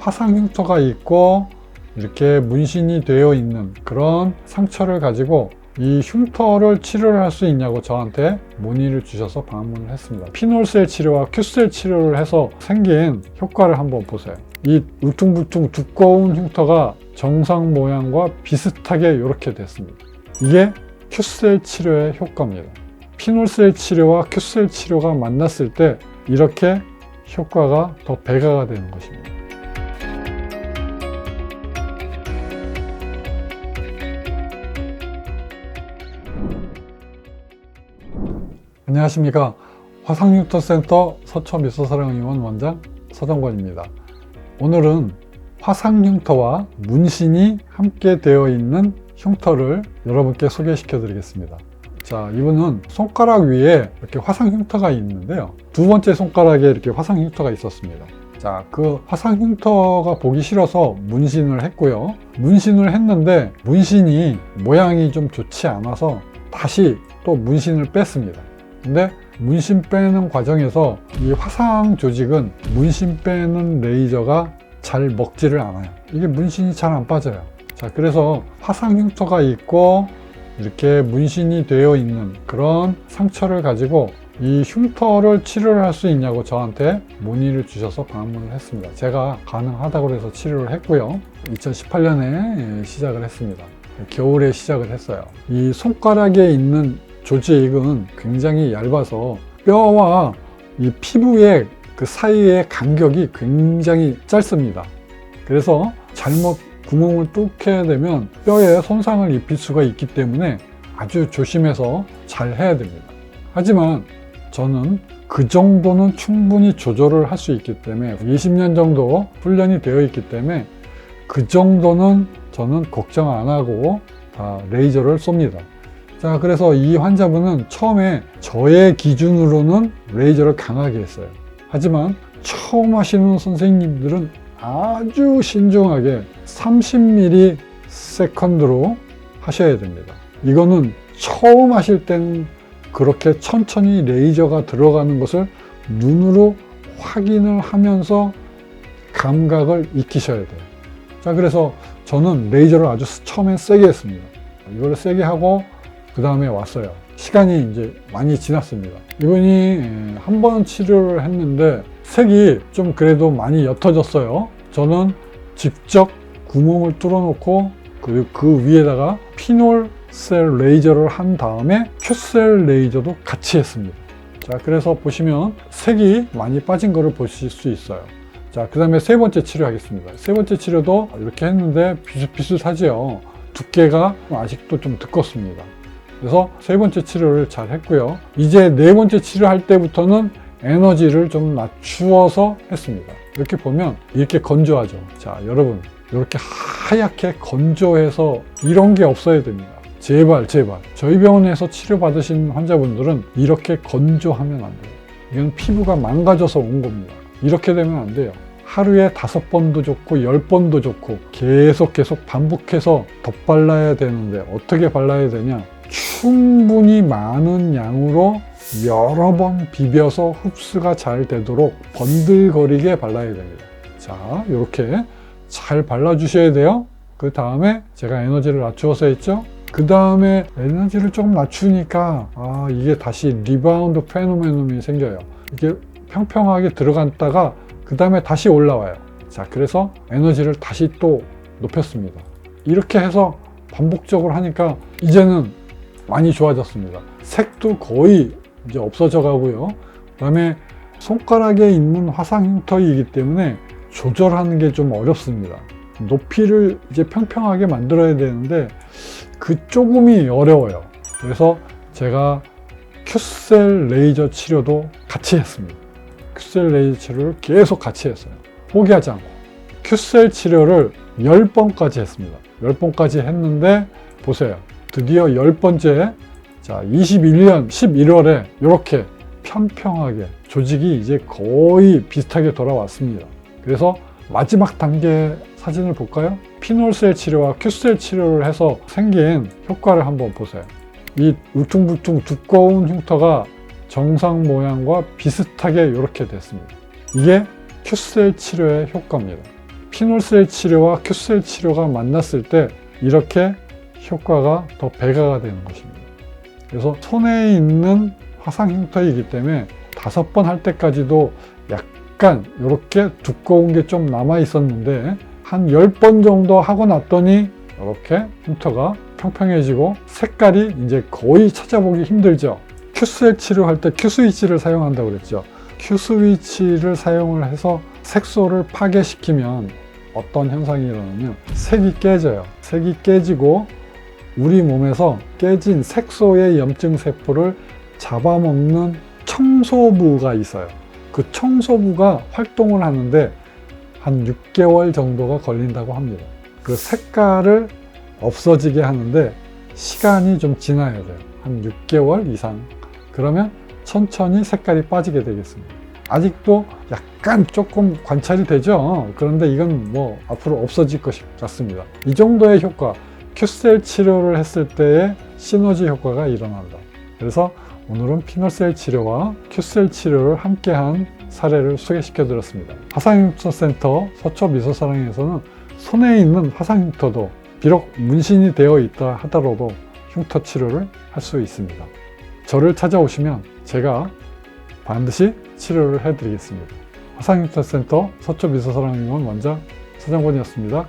화상 흉터가 있고 이렇게 문신이 되어 있는 그런 상처를 가지고 이 흉터를 치료를 할 수 있냐고 저한테 문의를 주셔서 방문을 했습니다. 피놀셀 치료와 큐셀 치료를 해서 생긴 효과를 한번 보세요. 이 울퉁불퉁 두꺼운 흉터가 정상 모양과 비슷하게 이렇게 됐습니다. 이게 큐셀 치료의 효과입니다. 피놀셀 치료와 큐셀 치료가 만났을 때 이렇게 효과가 더 배가가 되는 것입니다. 안녕하십니까. 화상흉터센터 서초미소사랑의원 원장 서정권입니다. 오늘은 화상흉터와 문신이 함께 되어 있는 흉터를 여러분께 소개시켜 드리겠습니다. 자, 이분은 손가락 위에 이렇게 화상흉터가 있는데요. 두 번째 손가락에 이렇게 화상흉터가 있었습니다. 자, 그 화상흉터가 보기 싫어서 문신을 했고요. 문신을 했는데 문신이 모양이 좀 좋지 않아서 다시 또 문신을 뺐습니다. 근데 문신 빼는 과정에서 이 화상 조직은 문신 빼는 레이저가 잘 먹지를 않아요. 이게 문신이 잘 안 빠져요. 자, 그래서 화상 흉터가 있고 이렇게 문신이 되어 있는 그런 상처를 가지고 이 흉터를 치료를 할 수 있냐고 저한테 문의를 주셔서 방문을 했습니다. 제가 가능하다고 해서 치료를 했고요. 2018년에 시작을 했습니다. 겨울에 시작을 했어요. 이 손가락에 있는 조직은 굉장히 얇아서 뼈와 이 피부의 그 사이의 간격이 굉장히 짧습니다. 그래서 잘못 구멍을 뚫게 되면 뼈에 손상을 입힐 수가 있기 때문에 아주 조심해서 잘 해야 됩니다. 하지만 저는 그 정도는 충분히 조절을 할 수 있기 때문에 20년 정도 훈련이 되어 있기 때문에 그 정도는 저는 걱정 안 하고 다 레이저를 쏩니다. 자, 그래서 이 환자분은 처음에 저의 기준으로는 레이저를 강하게 했어요. 하지만 처음 하시는 선생님들은 아주 신중하게 30mm 세컨드로 하셔야 됩니다. 이거는 처음 하실 때는 그렇게 천천히 레이저가 들어가는 것을 눈으로 확인을 하면서 감각을 익히셔야 돼요. 자, 그래서 저는 레이저를 아주 처음에 세게 했습니다. 이걸 세게 하고 그 다음에 왔어요. 시간이 이제 많이 지났습니다. 이분이 한 번 치료를 했는데 색이 좀 그래도 많이 옅어졌어요. 저는 직접 구멍을 뚫어놓고 그 위에다가 피놀셀 레이저를 한 다음에 큐셀 레이저도 같이 했습니다. 자, 그래서 보시면 색이 많이 빠진 거를 보실 수 있어요. 자, 그 다음에 세 번째 치료하겠습니다. 세 번째 치료도 이렇게 했는데 비슷비슷하죠. 두께가 아직도 좀 두껍습니다. 그래서 세 번째 치료를 잘 했고요. 이제 네 번째 치료할 때부터는 에너지를 좀 낮추어서 했습니다. 이렇게 보면 이렇게 건조하죠. 자, 여러분, 이렇게 하얗게 건조해서 이런 게 없어야 됩니다. 제발 저희 병원에서 치료받으신 환자분들은 이렇게 건조하면 안 돼요. 이건 피부가 망가져서 온 겁니다. 이렇게 되면 안 돼요. 하루에 5번도 좋고 10번도 좋고 계속 반복해서 덧발라야 되는데 어떻게 발라야 되냐? 충분히 많은 양으로 여러 번 비벼서 흡수가 잘 되도록 번들거리게 발라야 됩니다. 자, 이렇게 잘 발라주셔야 돼요. 그 다음에 제가 에너지를 낮추어서 했죠. 그 다음에 에너지를 조금 낮추니까 이게 다시 리바운드 페노메논이 생겨요. 이게 평평하게 들어갔다가 그 다음에 다시 올라와요. 자, 그래서 에너지를 다시 또 높였습니다. 이렇게 해서 반복적으로 하니까 이제는 많이 좋아졌습니다. 색도 거의 이제 없어져 가고요. 그 다음에 손가락에 있는 화상 흉터이기 때문에 조절하는 게 좀 어렵습니다. 높이를 이제 평평하게 만들어야 되는데 그 조금이 어려워요. 그래서 제가 큐셀 레이저 치료도 같이 했습니다. 큐셀 레이저 치료를 계속 같이 했어요. 포기하지 않고. 큐셀 치료를 10번까지 했습니다. 10번까지 했는데 보세요. 드디어 10번째, 자, 21년 11월에 이렇게 평평하게 조직이 이제 거의 비슷하게 돌아왔습니다. 그래서 마지막 단계 사진을 볼까요? 피놀셀 치료와 큐셀 치료를 해서 생긴 효과를 한번 보세요. 이 울퉁불퉁 두꺼운 흉터가 정상 모양과 비슷하게 이렇게 됐습니다. 이게 큐셀 치료의 효과입니다. 피놀셀 치료와 큐셀 치료가 만났을 때 이렇게 효과가 더 배가가 되는 것입니다. 그래서 손에 있는 화상 흉터이기 때문에 5번 할 때까지도 약간 이렇게 두꺼운 게 좀 남아 있었는데 한 10번 정도 하고 났더니 이렇게 흉터가 평평해지고 색깔이 이제 거의 찾아보기 힘들죠. 큐셀 치료할 때 큐스위치를 사용한다고 그랬죠. 큐스위치를 사용을 해서 색소를 파괴시키면 어떤 현상이 일어나면 색이 깨져요. 색이 깨지고 우리 몸에서 깨진 색소의 염증 세포를 잡아먹는 청소부가 있어요. 그 청소부가 활동을 하는데 한 6개월 정도가 걸린다고 합니다. 그 색깔을 없어지게 하는데 시간이 좀 지나야 돼요. 한 6개월 이상. 그러면 천천히 색깔이 빠지게 되겠습니다. 아직도 약간 조금 관찰이 되죠. 그런데 이건 뭐 앞으로 없어질 것 같습니다. 이 정도의 효과, 큐셀 치료를 했을 때의 시너지 효과가 일어난다. 그래서 오늘은 피놀셀 치료와 큐셀 치료를 함께한 사례를 소개시켜 드렸습니다. 화상흉터센터 서초미소사랑에서는 손에 있는 화상흉터도 비록 문신이 되어 있다 하더라도 흉터 치료를 할 수 있습니다. 저를 찾아오시면 제가 반드시 치료를 해드리겠습니다. 화상흉터센터 서초미소사랑의원 원장 서정권이었습니다.